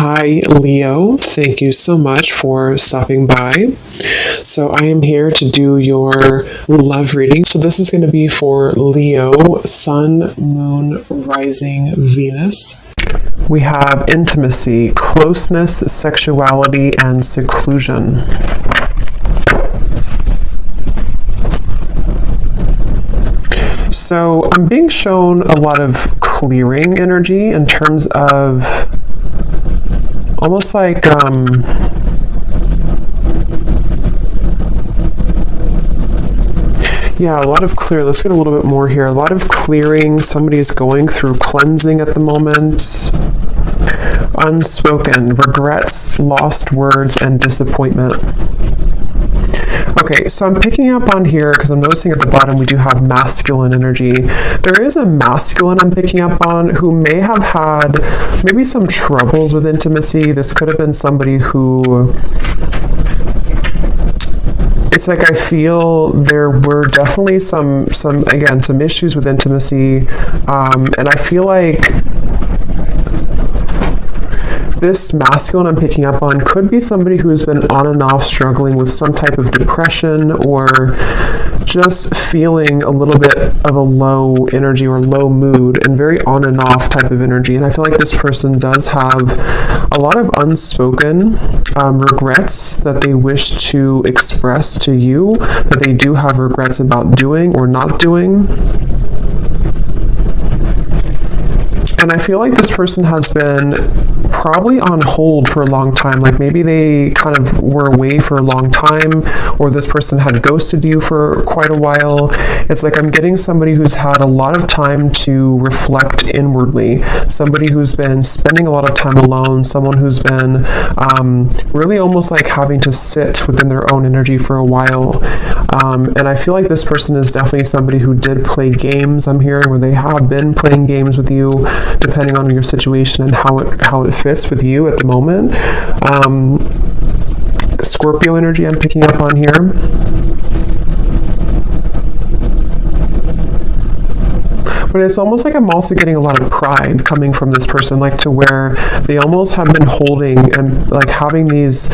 Hi, Leo. Thank you so much for stopping by. So, I am here to do your love reading. So, this is going to be for Leo, Sun, Moon, Rising, Venus. We have intimacy, closeness, sexuality, and seclusion. So, I'm being shown a lot of clearing energy in terms of almost like a lot of clear. Let's get a little bit more here. A lot of clearing. Somebody's going through cleansing at the moment. Unspoken regrets, lost words, and disappointment. Okay, so I'm picking up on here because I'm noticing at the bottom we do have masculine energy. There is a masculine I'm picking up on who may have had maybe some troubles with intimacy. This could have been somebody who... It's like I feel there were definitely some issues with intimacy, and I feel like this masculine I'm picking up on could be somebody who's been on and off struggling with some type of depression or just feeling a little bit of a low energy or low mood and very on and off type of energy. And I feel like this person does have a lot of unspoken regrets that they wish to express to you, that they do have regrets about doing or not doing. And I feel like this person has been probably on hold for a long time. Like maybe they kind of were away for a long time, or this person had ghosted you for quite a while. It's like I'm getting somebody who's had a lot of time to reflect inwardly, somebody who's been spending a lot of time alone, someone who's been really almost like having to sit within their own energy for a while. And I feel like this person is definitely somebody who did play games, I'm hearing, where they have been playing games with you, depending on your situation and how it fits with you at the moment. Scorpio energy I'm picking up on here. But it's almost like I'm also getting a lot of pride coming from this person, like to where they almost have been holding and like having these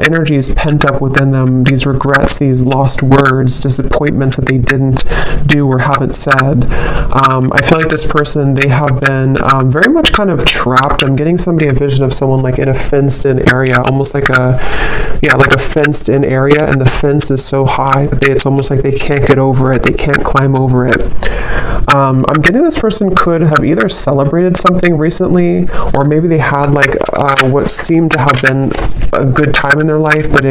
energies pent up within them, these regrets, these lost words, disappointments that they didn't do or haven't said. I feel like this person, they have been very much kind of trapped. I'm getting a vision of someone like in a fenced-in area, almost like a fenced-in area, and the fence is so high that it's almost like they can't get over it, they can't climb over it. I'm getting this person could have either celebrated something recently, or maybe they had like what seemed to have been a good time in their life, but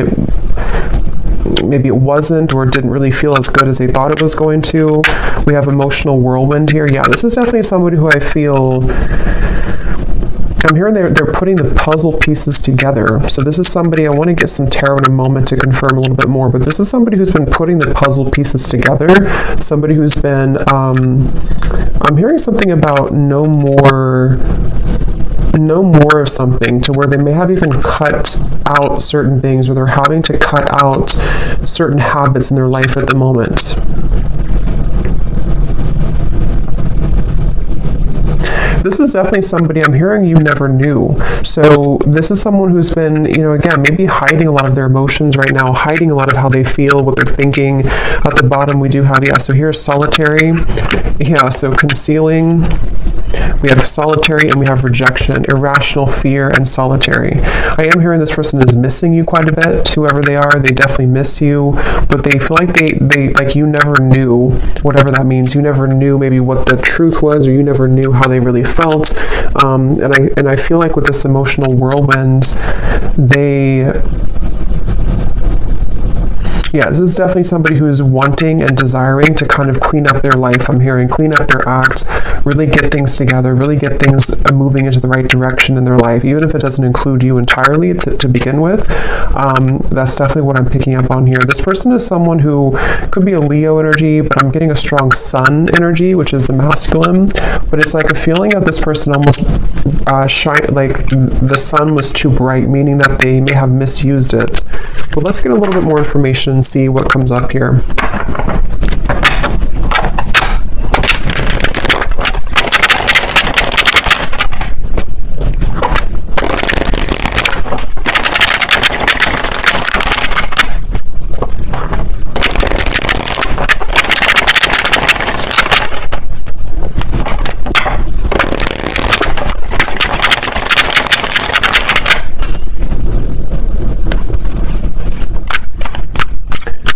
maybe it wasn't, or didn't really feel as good as they thought it was going to. We have emotional whirlwind here. Yeah, this is definitely somebody who I feel... I'm hearing they're putting the puzzle pieces together. So this is somebody, I want to get some tarot in a moment to confirm a little bit more, but this is somebody who's been putting the puzzle pieces together. Somebody who's been, I'm hearing something about no more of something, to where they may have even cut out certain things, or they're having to cut out certain habits in their life at the moment. This is definitely somebody I'm hearing you never knew. So this is someone who's been, again, maybe hiding a lot of their emotions right now, hiding a lot of how they feel, what they're thinking. At the bottom we do have, so here's solitary. So concealing. We have solitary and we have rejection, irrational fear, and solitary. I am hearing this person is missing you quite a bit, whoever they are. They definitely miss you, but they feel like they like you never knew, whatever that means. You never knew maybe what the truth was, or you never knew how they really felt. And I feel like with this emotional whirlwind, this is definitely somebody who's wanting and desiring to kind of clean up their life. I'm hearing clean up their act, really get things together, really get things moving into the right direction in their life, even if it doesn't include you entirely to begin with. That's definitely what I'm picking up on here. This person is someone who could be a Leo energy, but I'm getting a strong Sun energy, which is the masculine. But it's like a feeling of this person almost like the sun was too bright, meaning that they may have misused it. But let's get a little bit more information and see what comes up here.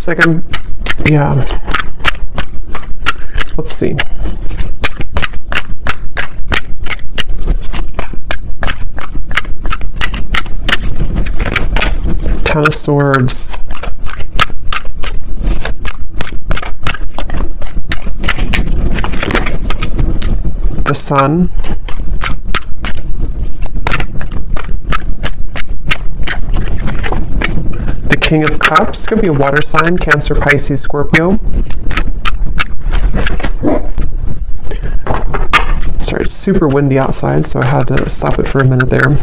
like yeah. Let's see. Ten of Swords. The Sun. The King of Cups. Could be a water sign, Cancer, Pisces, Scorpio. Sorry, it's super windy outside, so I had to stop it for a minute there.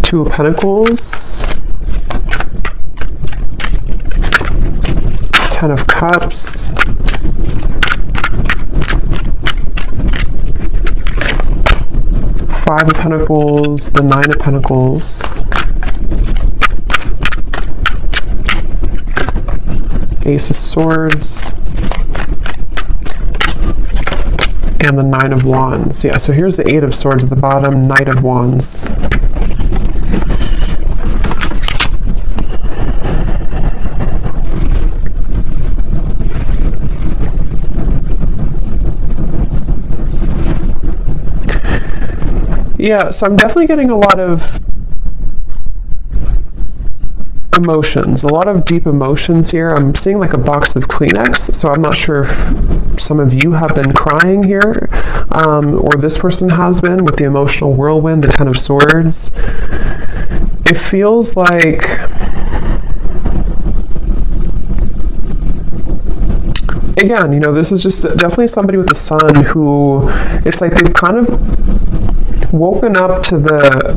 Two of Pentacles. Ten of Cups. Five of Pentacles, the Nine of Pentacles. Ace of Swords. And the Nine of Wands. Yeah, so here's the Eight of Swords at the bottom, Knight of Wands. Yeah, so I'm definitely getting a lot of emotions, a lot of deep emotions here. I'm seeing like a box of Kleenex, so I'm not sure if some of you have been crying here, or this person has been with the emotional whirlwind, the Ten of Swords. It feels like again, you know, this is just definitely somebody with the Sun who, it's like they've kind of woken up to the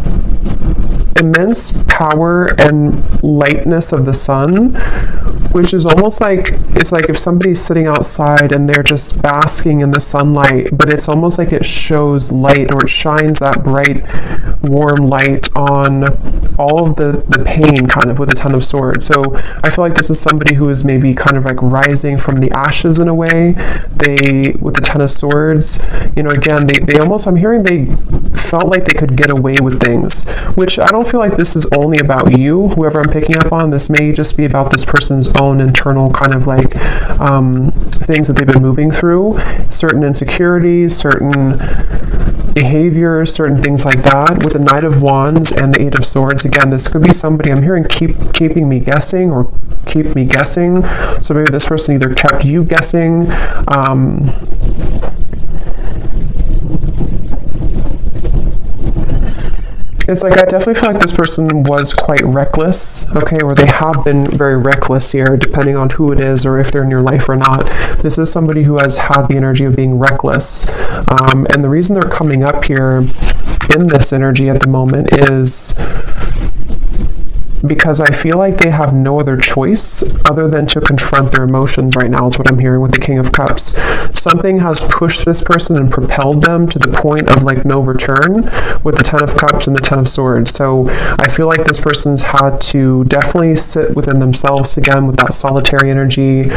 immense power and lightness of the Sun, which is almost like, it's like if somebody's sitting outside and they're just basking in the sunlight, but it's almost like it shows light, or it shines that bright, warm light on all of the pain kind of with the Ten of Swords. So I feel like this is somebody who is maybe kind of like rising from the ashes in a way. They, with the Ten of Swords, you know, again, they almost, I'm hearing they felt like they could get away with things, which I don't feel like this is only about you, whoever I'm picking up on. This may just be about this person's own internal kind of like things that they've been moving through, certain insecurities, certain behaviors, certain things like that. With the Knight of Wands and the Eight of Swords, again, this could be somebody, I'm hearing keeping me guessing, or keep me guessing. So maybe this person either kept you guessing, it's like I definitely feel like this person was quite reckless, okay, or they have been very reckless here, depending on who it is or if they're in your life or not. This is somebody who has had the energy of being reckless. And the reason they're coming up here in this energy at the moment is because I feel like they have no other choice other than to confront their emotions right now, is what I'm hearing with the King of Cups. Something has pushed this person and propelled them to the point of like no return with the Ten of Cups and the Ten of Swords. So I feel like this person's had to definitely sit within themselves again with that solitary energy.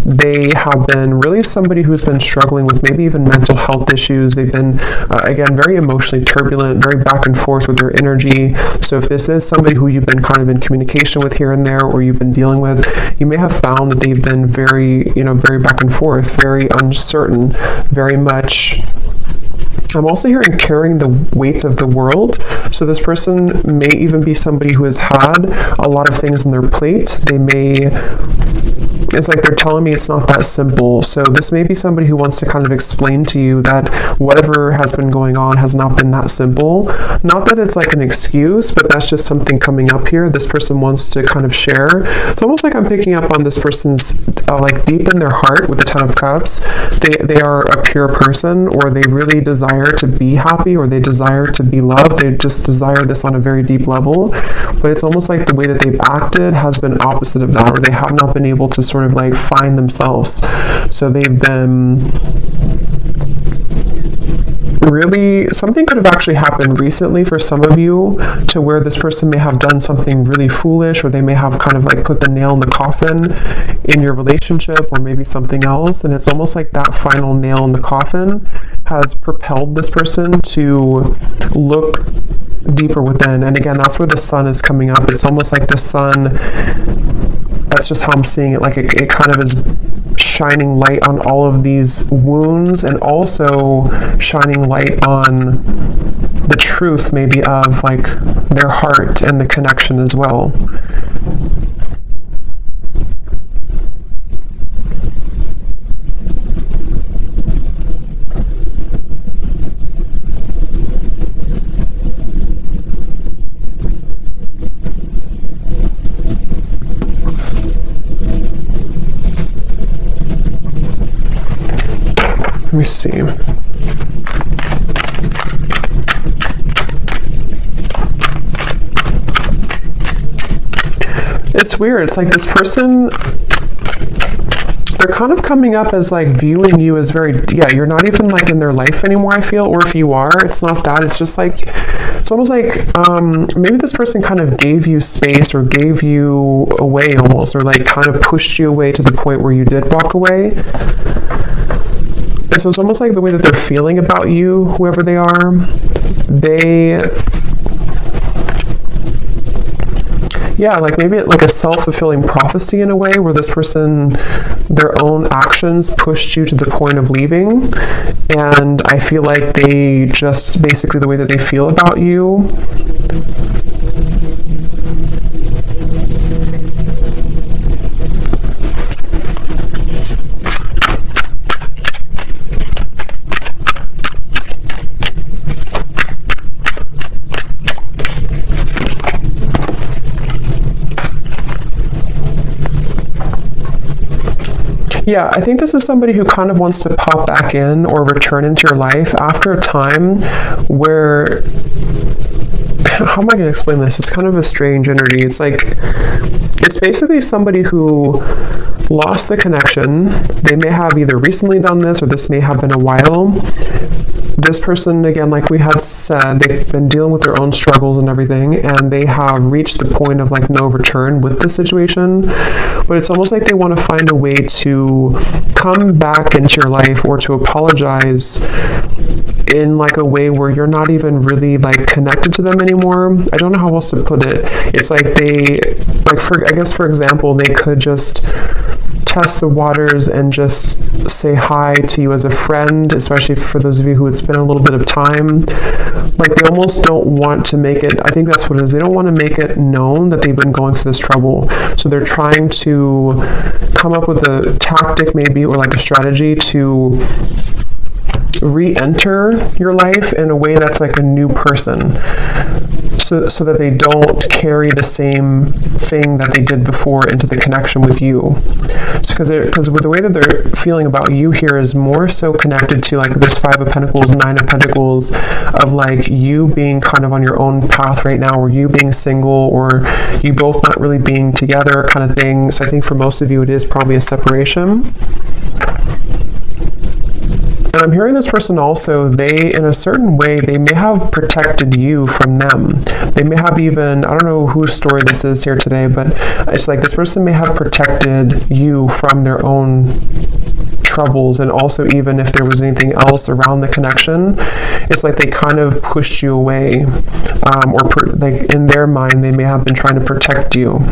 They have been really somebody who's been struggling with maybe even mental health issues. They've been, again, very emotionally turbulent, very back and forth with their energy. So if this is somebody who you've been kind of in communication with here and there, or you've been dealing with, you may have found that they've been very, you know, very back and forth, very uncertain, very much. I'm also hearing carrying the weight of the world. So this person may even be somebody who has had a lot of things on their plate. They may, it's like they're telling me it's not that simple. So this may be somebody who wants to kind of explain to you that whatever has been going on has not been that simple. Not that it's like an excuse, but that's just something coming up here. This person wants to kind of share. It's almost like I'm picking up on this person's like deep in their heart with the Ten of Cups. They are a pure person, or they really desire to be happy, or they desire to be loved. They just desire this on a very deep level. But it's almost like the way that they've acted has been opposite of that, or they have not been able to sort of like find themselves. So they've been really, something could have actually happened recently for some of you, to where this person may have done something really foolish, or they may have kind of like put the nail in the coffin in your relationship, or maybe something else. And it's almost like that final nail in the coffin has propelled this person to look deeper within. And again, that's where the sun is coming up. It's almost like the sun, that's just how I'm seeing it, like it kind of is shining light on all of these wounds, and also shining light on the truth maybe of like their heart and the connection as well. Let me see. It's weird. It's like this person, they're kind of coming up as like viewing you as very, you're not even like in their life anymore, I feel. Or if you are, it's not that. It's just like, it's almost like maybe this person kind of gave you space, or gave you away almost, or like kind of pushed you away to the point where you did walk away. And so it's almost like the way that they're feeling about you, whoever they are, like maybe like a self-fulfilling prophecy in a way, where this person, their own actions pushed you to the point of leaving. And I feel like they just, basically the way that they feel about you, I think this is somebody who kind of wants to pop back in or return into your life after a time where, how am I going to explain this? It's kind of a strange energy. It's like, it's basically somebody who lost the connection. They may have either recently done this, or this may have been a while. This person, again, like we had said, they've been dealing with their own struggles and everything, and they have reached the point of like no return with the situation. But it's almost like they want to find a way to come back into your life, or to apologize in like a way where you're not even really like connected to them anymore. I don't know how else to put it. It's like they, like I guess for example, they could just test the waters and just say hi to you as a friend, especially for those of you who it's been a little bit of time. Like they almost don't want to make it, I think that's what it is, they don't want to make it known that they've been going through this trouble. So they're trying to come up with a tactic maybe, or like a strategy to re-enter your life in a way that's like a new person, so that they don't carry the same thing that they did before into the connection with you. Because with the way that they're feeling about you here is more so connected to like this 5 of Pentacles, 9 of Pentacles, of like you being kind of on your own path right now, or you being single, or you both not really being together kind of thing. So I think for most of you it is probably a separation. And I'm hearing this person also, they, in a certain way, they may have protected you from them. They may have even, I don't know whose story this is here today, but it's like this person may have protected you from their own troubles. And also, even if there was anything else around the connection, it's like they kind of pushed you away, like in their mind, they may have been trying to protect you.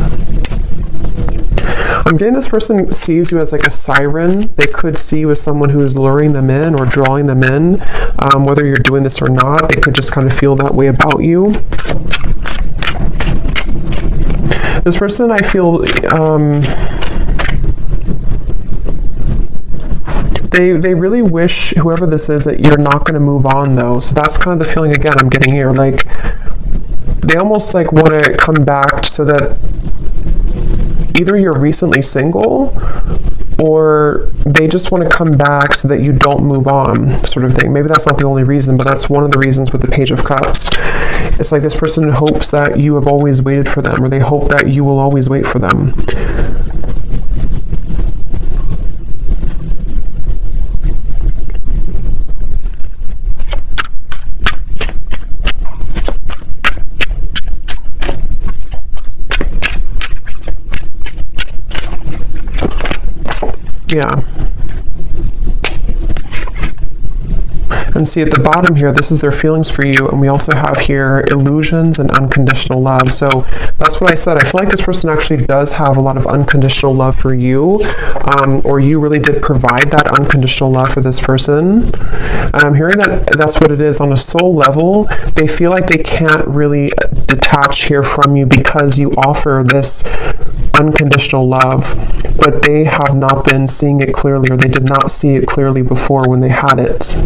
I'm getting this person sees you as like a siren. They could see you as someone who is luring them in or drawing them in. Whether you're doing this or not, they could just kind of feel that way about you. This person, I feel, they really wish, whoever this is, that you're not going to move on though. So that's kind of the feeling again I'm getting here. Like they almost like want to come back so that either you're recently single, or they just want to come back so that you don't move on, sort of thing. Maybe that's not the only reason, but that's one of the reasons with the Page of Cups. It's like this person hopes that you have always waited for them, or they hope that you will always wait for them. Yeah. And see at the bottom here, this is their feelings for you, and we also have here illusions and unconditional love. So that's what I said. I feel like this person actually does have a lot of unconditional love for you, or you really did provide that unconditional love for this person. And I'm hearing that that's what it is. On a soul level, they feel like they can't really detach here from you because you offer this unconditional love, but they have not been seeing it clearly, or they did not see it clearly before when they had it.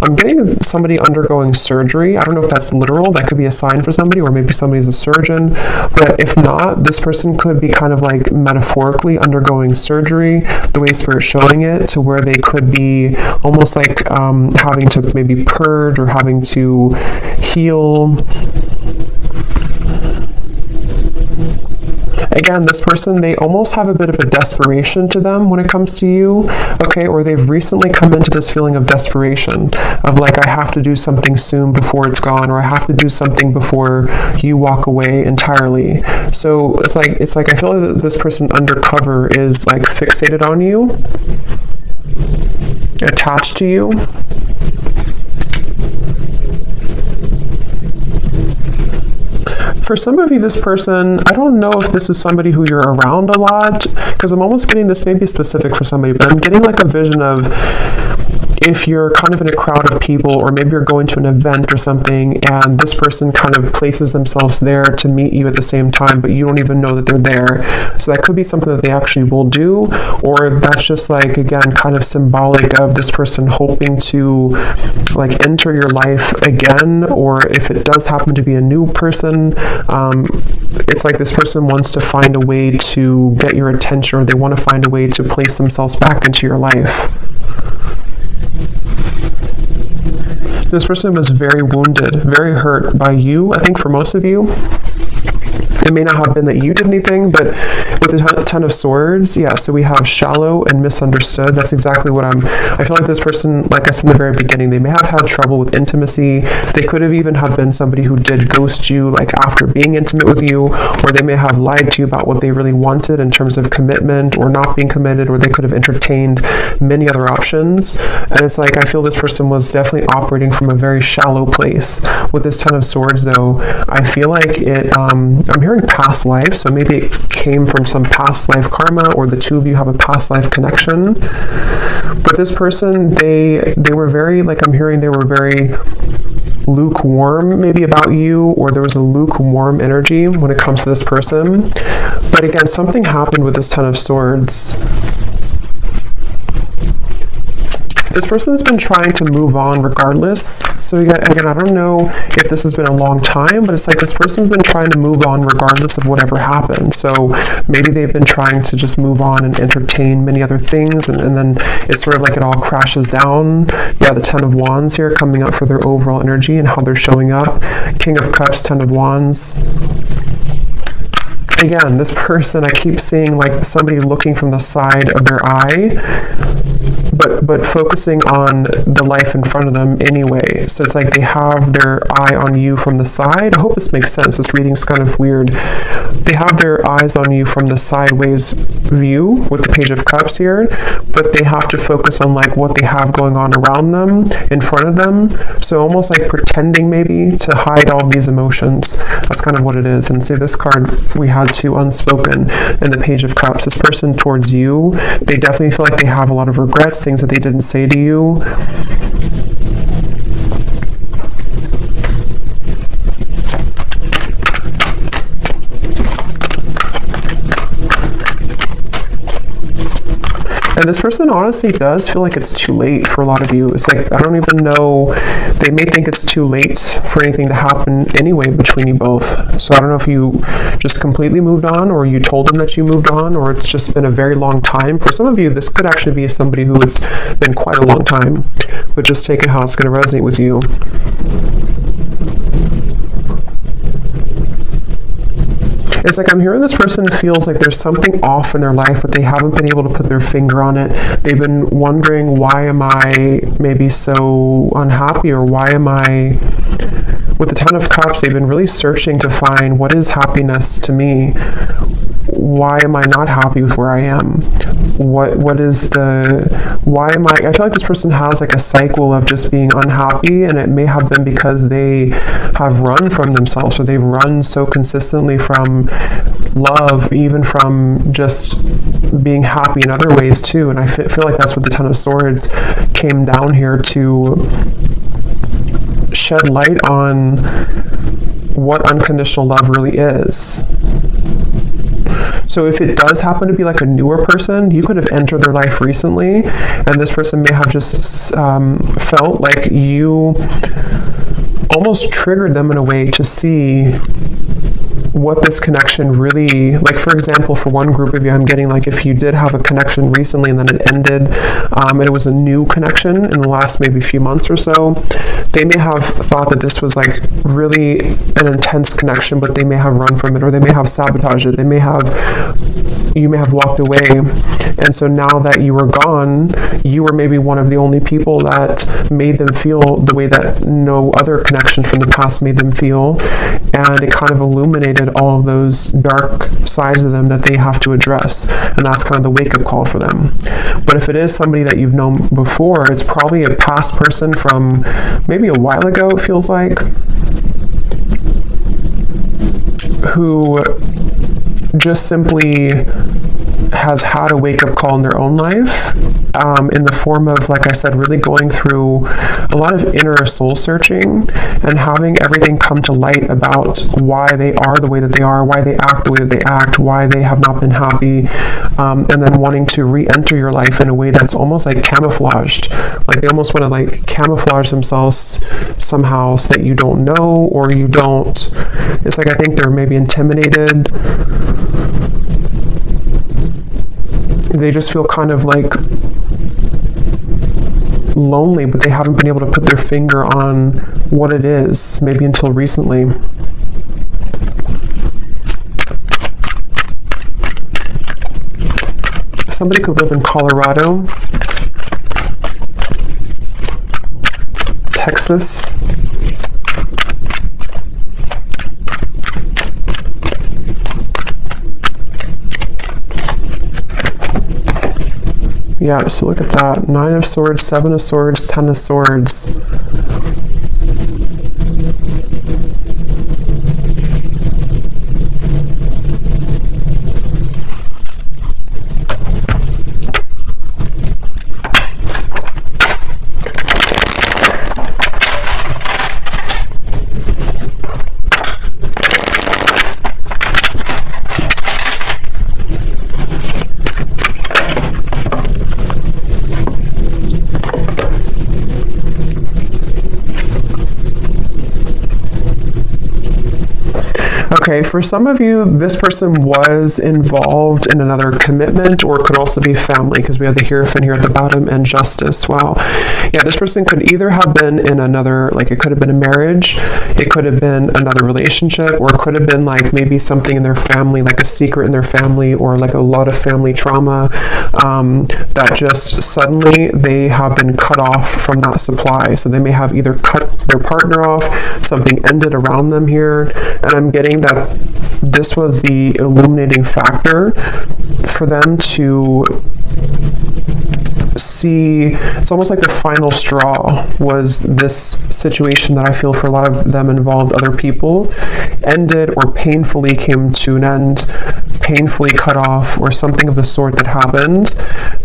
I'm getting somebody undergoing surgery. I don't know if that's literal. That could be a sign for somebody, or maybe somebody's a surgeon. But if not, this person could be kind of like metaphorically undergoing surgery, the way Spirit's showing it, to where they could be almost like having to maybe purge or having to heal. Again, this person, they almost have a bit of a desperation to them when it comes to you, okay? Or they've recently come into this feeling of desperation, of like, I have to do something soon before it's gone, or I have to do something before you walk away entirely. So it's like I feel like this person undercover is like fixated on you, attached to you. For some of you, this person, I don't know if this is somebody who you're around a lot, because I'm almost getting this maybe specific for somebody, but I'm getting like a vision of if you're kind of in a crowd of people, or maybe you're going to an event or something, and this person kind of places themselves there to meet you at the same time, but you don't even know that they're there. So that could be something that they actually will do, or that's just like, again, kind of symbolic of this person hoping to like enter your life again, or if it does happen to be a new person, it's like this person wants to find a way to get your attention, or they want to find a way to place themselves back into your life. This person was very wounded, very hurt by you, I think for most of you. It may not have been that you did anything, but with a Ten of Swords, yeah, so we have shallow and misunderstood. That's exactly what I feel like this person, like I said in the very beginning, they may have had trouble with intimacy. They could have even have been somebody who did ghost you, like after being intimate with you, or they may have lied to you about what they really wanted in terms of commitment or not being committed, or they could have entertained many other options. And it's like, I feel this person was definitely operating from a very shallow place. With this Ten of Swords, though, I feel like it, I'm hearing past life, so maybe it came from some past life karma, or the two of you have a past life connection. But this person, they were very, like I'm hearing, they were very lukewarm maybe about you, or there was a lukewarm energy when it comes to this person. But again, something happened with this Ten of Swords. This person's been trying to move on regardless. So again, I don't know if this has been a long time, but it's like this person's been trying to move on regardless of whatever happened. So maybe they've been trying to just move on and entertain many other things, and then it's sort of like it all crashes down. Yeah, the Ten of Wands here coming up for their overall energy and how they're showing up. King of Cups, Ten of Wands. Again, this person, I keep seeing like somebody looking from the side of their eye, but focusing on the life in front of them anyway. So it's like they have their eye on you from the side. I hope this makes sense. This reading's kind of weird. They have their eyes on you from the sideways view with the Page of Cups here, but they have to focus on like what they have going on around them, in front of them. So almost like pretending maybe to hide all these emotions. That's kind of what it is. And see, this card we had to unspoken in the Page of Cups. This person towards you, they definitely feel like they have a lot of regrets, things that they didn't say to you. And this person honestly does feel like it's too late for a lot of you. It's like, I don't even know, they may think it's too late for anything to happen anyway between you both. So I don't know if you just completely moved on, or you told them that you moved on, or it's just been a very long time. For some of you, this could actually be somebody who it's been quite a long time, but just take it how it's going to resonate with you. It's like I'm hearing this person feels like there's something off in their life, but they haven't been able to put their finger on it. They've been wondering, why am I maybe so unhappy, or why am I... With the Ten of Cups, they've been really searching to find what is happiness to me. why am I not happy with where I am? What is the, why am I feel like this person has like a cycle of just being unhappy, and it may have been because they have run from themselves, or they've run so consistently from love, even from just being happy in other ways too. And I feel like that's what the Ten of Swords came down here to shed light on, what unconditional love really is. So if it does happen to be like a newer person, you could have entered their life recently, and this person may have just felt like you almost triggered them in a way to see what this connection really, like for example, for one group of you, I'm getting like if you did have a connection recently and then it ended, and it was a new connection in the last maybe few months or so, they may have thought that this was like really an intense connection, but they may have run from it, or they may have sabotaged it. You may have walked away, and so now that you were gone, you were maybe one of the only people that made them feel the way that no other connection from the past made them feel, and it kind of illuminated all of those dark sides of them that they have to address, and that's kind of the wake-up call for them. But if it is somebody that you've known before, it's probably a past person from maybe a while ago, it feels like, who just simply has had a wake-up call in their own life, in the form of, like I said, really going through a lot of inner soul searching and having everything come to light about why they are the way that they are, why they act the way that they act, why they have not been happy, and then wanting to re-enter your life in a way that's almost like camouflaged. Like they almost want to like camouflage themselves somehow so that you don't know, or you don't. It's like I think they're maybe intimidated. They just feel kind of like lonely, but they haven't been able to put their finger on what it is, maybe until recently. Somebody could live in Colorado, Texas, yeah, so look at that. 9 of Swords, 7 of Swords, 10 of Swords. Okay, for some of you, this person was involved in another commitment, or it could also be family, because we have the Hierophant here at the bottom and Justice. Wow. Yeah, this person could either have been in another, like it could have been a marriage, it could have been another relationship, or it could have been like maybe something in their family, like a secret in their family, or like a lot of family trauma, that just suddenly they have been cut off from that supply. So they may have either cut their partner off, something ended around them here, and I'm getting that this was the illuminating factor for them to see. It's almost like the final straw was this situation that I feel for a lot of them involved other people, ended or painfully came to an end, painfully cut off, or something of the sort that happened,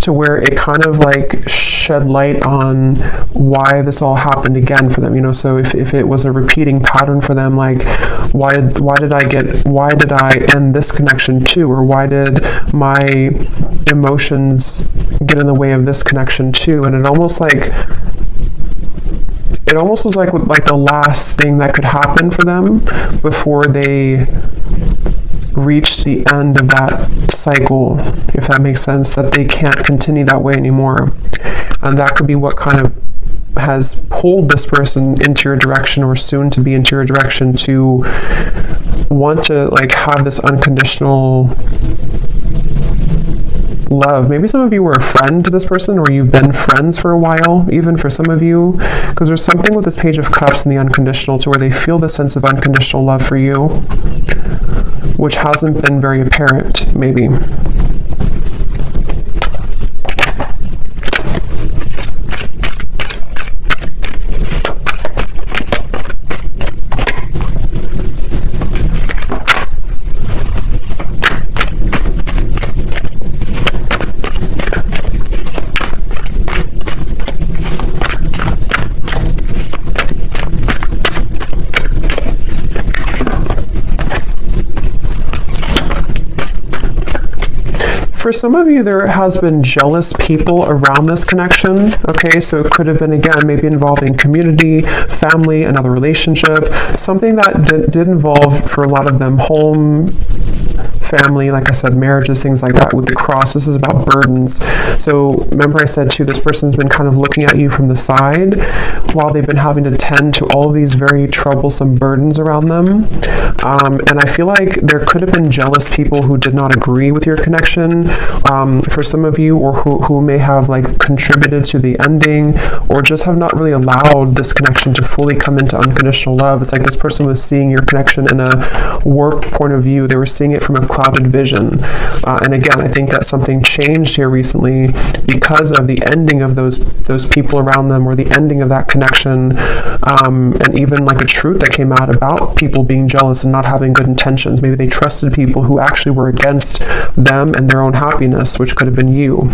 to where it kind of like shed light on why this all happened again for them, you know. So if it was a repeating pattern for them, like why did I end this connection too, or why did my emotions get in the way of this connection too? And it almost was like the last thing that could happen for them before they reach the end of that cycle, if that makes sense, that they can't continue that way anymore. And that could be what kind of has pulled this person into your direction, or soon to be into your direction, to want to like have this unconditional love. Maybe some of you were a friend to this person, or you've been friends for a while, even for some of you, because there's something with this Page of Cups and the unconditional, to where they feel the sense of unconditional love for you. which hasn't been very apparent, maybe. For some of you, there has been jealous people around this connection, okay? So it could have been, again, maybe involving community, family, another relationship, something that did involve, for a lot of them, home, family, like I said, marriages, things like that. With the cross, this is about burdens. So remember I said too, this person's been kind of looking at you from the side while they've been having to tend to all of these very troublesome burdens around them. And I feel like there could have been jealous people who did not agree with your connection, for some of you, or who may have like contributed to the ending, or just have not really allowed this connection to fully come into unconditional love. It's like this person was seeing your connection in a warped point of view. They were seeing it from a clouded vision. And again, I think that something changed here recently because of the ending of those people around them, or the ending of that connection, and even like a truth that came out about people being jealous and not having good intentions. Maybe they trusted people who actually were against them and their own happiness, which could have been you.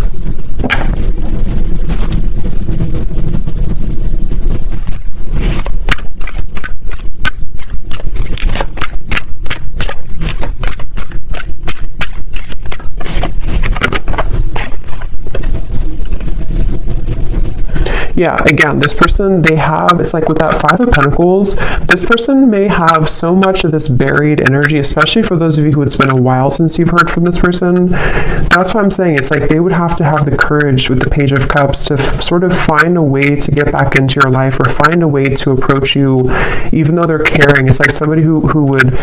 Yeah, again, this person, it's like with that Five of Pentacles, this person may have so much of this buried energy, especially for those of you who it's been a while since you've heard from this person. That's what I'm saying. It's like they would have to have the courage with the Page of Cups to sort of find a way to get back into your life, or find a way to approach you, even though they're caring. It's like somebody who would,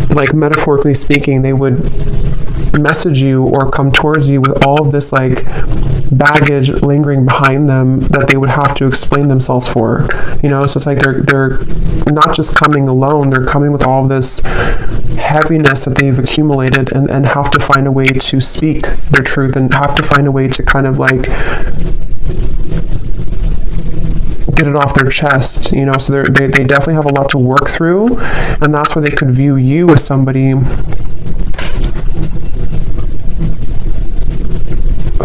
like metaphorically speaking, they would message you or come towards you with all of this like baggage lingering behind them that they would have to explain themselves for, so it's like they're not just coming alone, they're coming with all of this heaviness that they've accumulated, and have to find a way to speak their truth, and have to find a way to kind of like get it off their chest, so they definitely have a lot to work through, and that's where they could view you as somebody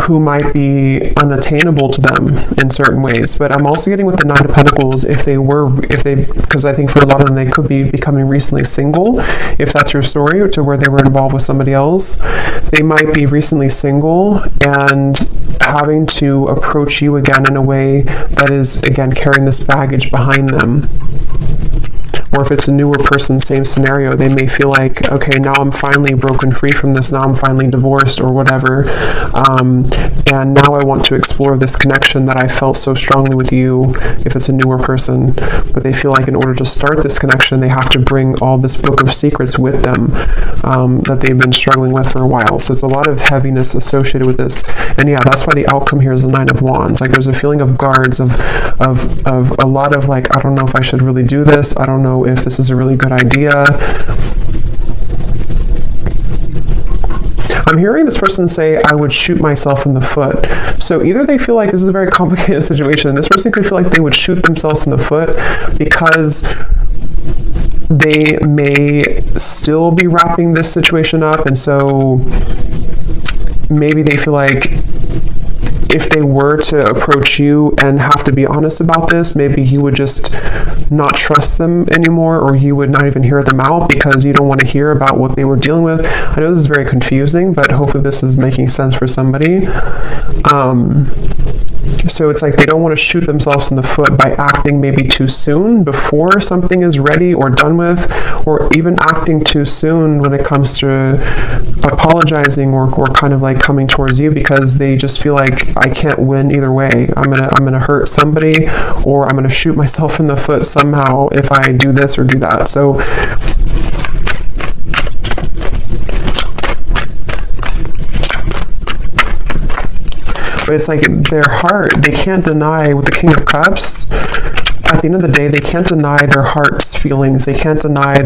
who might be unattainable to them in certain ways. But I'm also getting with the Nine of Pentacles, because I think for a lot of them, they could be becoming recently single, if that's your story, to where they were involved with somebody else. They might be recently single and having to approach you again in a way that is, again, carrying this baggage behind them. Or if it's a newer person, same scenario, they may feel like, okay, now I'm finally broken free from this, now I'm finally divorced or whatever, and now I want to explore this connection that I felt so strongly with you, if it's a newer person. But they feel like in order to start this connection, they have to bring all this book of secrets with them, that they've been struggling with for a while. So it's a lot of heaviness associated with this. And yeah, that's why the outcome here is the Nine of Wands. Like there's a feeling of guards, of a lot of like, I don't know if I should really do this, I don't know if this is a really good idea. I'm hearing this person say, I would shoot myself in the foot. So either they feel like this is a very complicated situation. This person could feel like they would shoot themselves in the foot because they may still be wrapping this situation up. And so maybe they feel like if they were to approach you and have to be honest about this, maybe you would just not trust them anymore, or you would not even hear them out because you don't want to hear about what they were dealing with. I know this is very confusing, but hopefully this is making sense for somebody. So it's like they don't want to shoot themselves in the foot by acting maybe too soon before something is ready or done with, or even acting too soon when it comes to apologizing or kind of like coming towards you, because they just feel like I can't win either way. I'm gonna hurt somebody, or I'm gonna shoot myself in the foot somehow if I do this or do that. So but it's like their heart, they can't deny, with the King of Cups, at the end of the day, they can't deny their heart's feelings. They can't deny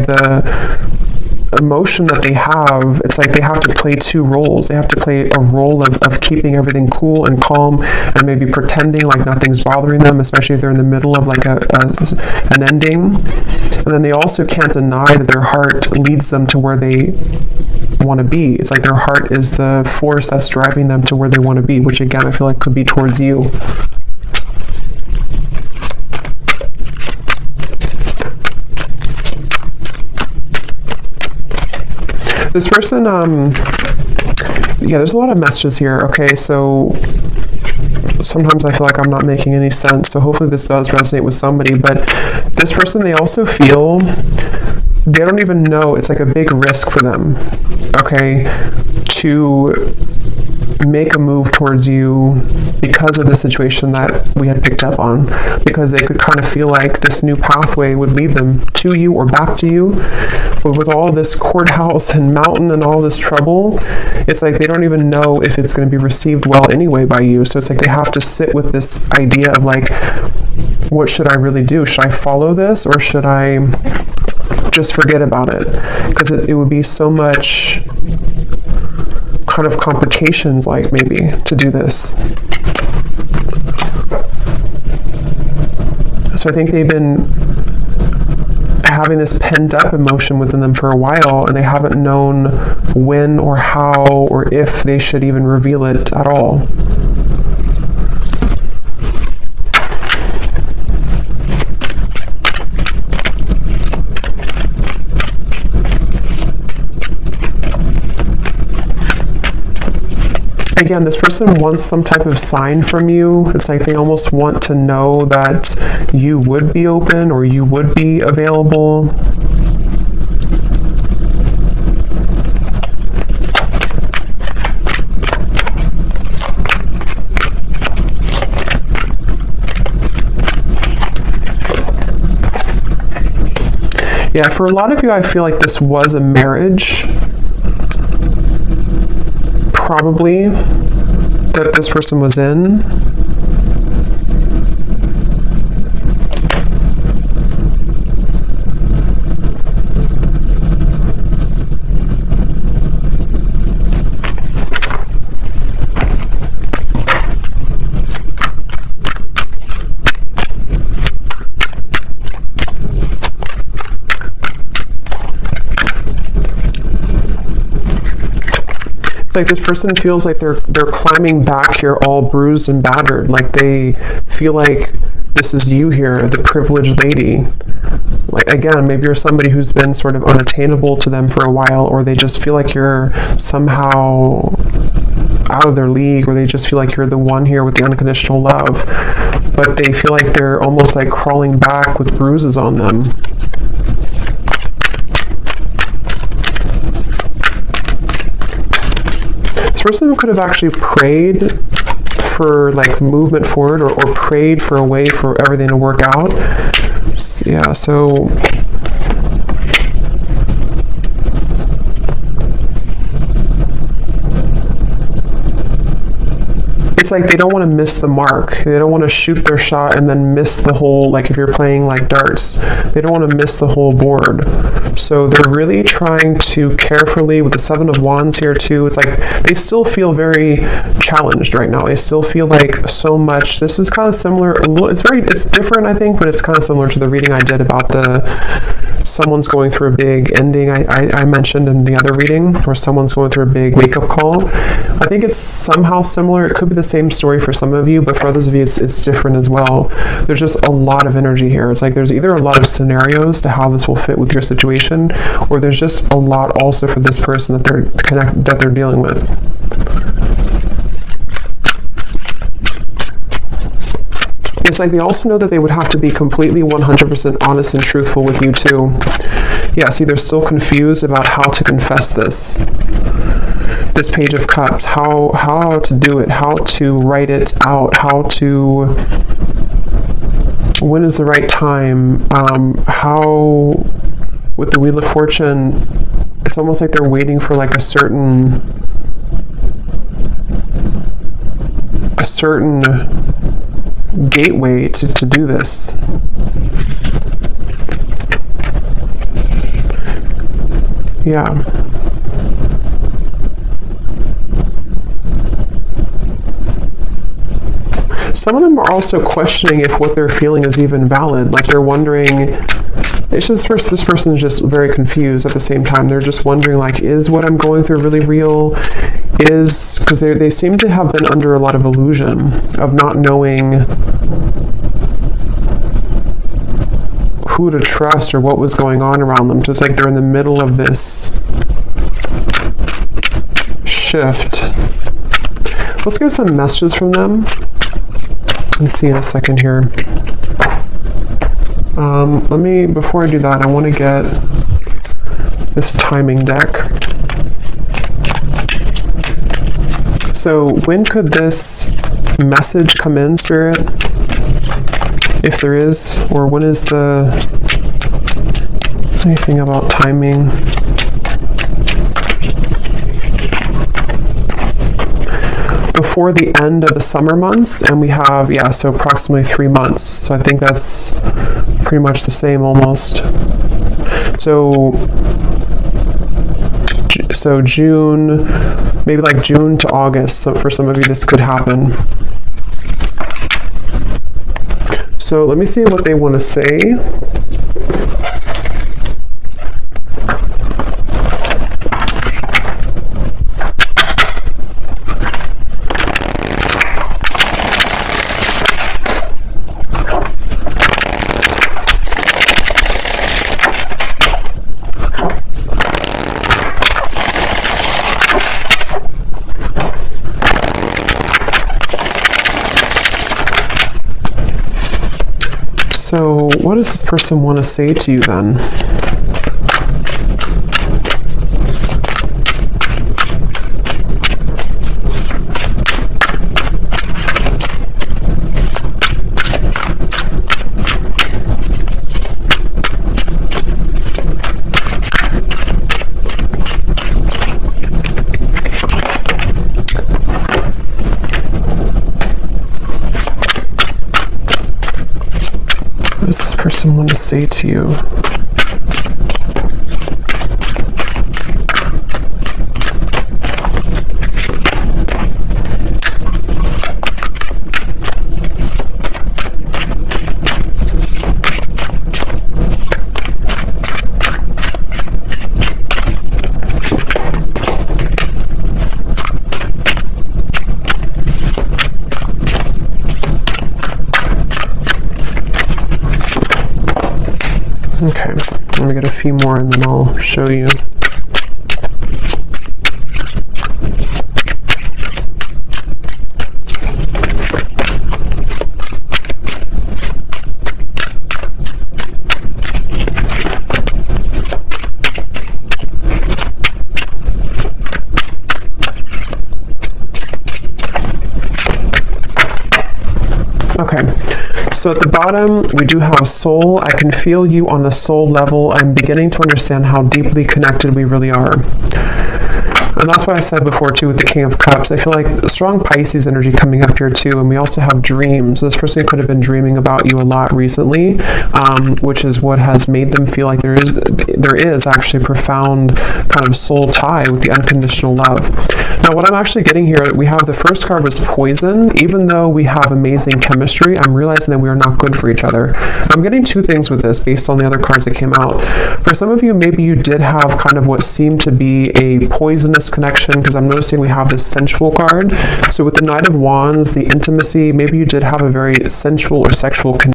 emotion that they have, it's like they have to play two roles. They have to play a role of keeping everything cool and calm and maybe pretending like nothing's bothering them, especially if they're in the middle of like an ending. And then they also can't deny that their heart leads them to where they want to be. It's like their heart is the force that's driving them to where they want to be, which again I feel like could be towards you. This person, yeah, there's a lot of messages here. Okay, so sometimes I feel like I'm not making any sense, so hopefully this does resonate with somebody. But this person, they also feel, they don't even know, it's like a big risk for them, okay, to make a move towards you because of the situation that we had picked up on, because they could kind of feel like this new pathway would lead them to you or back to you. But with all this courthouse and mountain and all this trouble, it's like they don't even know if it's going to be received well anyway by you. So it's like they have to sit with this idea of like, what should I really do? Should I follow this or should I just forget about it? Because it would be so much kind of complications, like maybe to do this. So I think they've been having this pent up emotion within them for a while, and they haven't known when or how or if they should even reveal it at all. Again, this person wants some type of sign from you. It's like they almost want to know that you would be open or you would be available. Yeah, for a lot of you, I feel like this was a marriage. Probably that this person was in. It's like this person feels like they're climbing back here all bruised and battered. Like they feel like this is you here, the privileged lady. Like again, maybe you're somebody who's been sort of unattainable to them for a while, or they just feel like you're somehow out of their league, or they just feel like you're the one here with the unconditional love. But they feel like they're almost like crawling back with bruises on them. Person could have actually prayed for like movement forward, or prayed for a way for everything to work out. Yeah, so it's like they don't want to miss the mark. They don't want to shoot their shot and then miss the whole, like if you're playing like darts, they don't want to miss the whole board. So they're really trying to carefully, with the Seven of Wands here too, it's like they still feel very challenged right now. They still feel like so much. This is kind of similar, it's different I think, but it's kind of similar to the reading I did about someone's going through a big ending I mentioned in the other reading, where someone's going through a big wake-up call. I think it's somehow similar. It could be the same story for some of you, but for others of you it's different as well. There's just a lot of energy here. It's like there's either a lot of scenarios to how this will fit with your situation, or there's just a lot also for this person that they're dealing with. It's like they also know that they would have to be completely 100% honest and truthful with you too. Yeah, see, they're still confused about how to confess this Page of Cups, how to do it, how to write it out, when is the right time, how, with the Wheel of Fortune, it's almost like they're waiting for like a certain gateway to do this. Yeah. Some of them are also questioning if what they're feeling is even valid. Like they're wondering, it's just this person is just very confused at the same time. They're just wondering, like, is what I'm going through really real? Because they seem to have been under a lot of illusion of not knowing who to trust or what was going on around them. Just like they're in the middle of this shift. Let's get some messages from them. Let's see in a second here. Before I do that, I want to get this timing deck. So when could this message come in, Spirit? If there is, or when is anything about timing? Before the end of the summer months, and we have, so approximately 3 months. So I think that's pretty much the same almost. So June, maybe like June to August. So for some of you, this could happen. So let me see what they want to say. So what does this person want to say to you then? What does this person want to say to you? Okay, let me get a few more and then I'll show you. Okay, so at the bottom, we do have soul. I can feel you on a soul level. I'm beginning to understand how deeply connected we really are. And that's what I said before, too, with the King of Cups. I feel like a strong Pisces energy coming up here, too. And we also have dreams. This person could have been dreaming about you a lot recently, which is what has made them feel like there is actually a profound kind of soul tie with the unconditional love. Now, what I'm actually getting here, we have the first card was poison. Even though we have amazing chemistry, I'm realizing that we are not good for each other. I'm getting two things with this based on the other cards that came out. For some of you, maybe you did have kind of what seemed to be a poisonous connection, because I'm noticing we have this sensual card. So with the Knight of Wands, the intimacy, maybe you did have a very sensual or sexual connection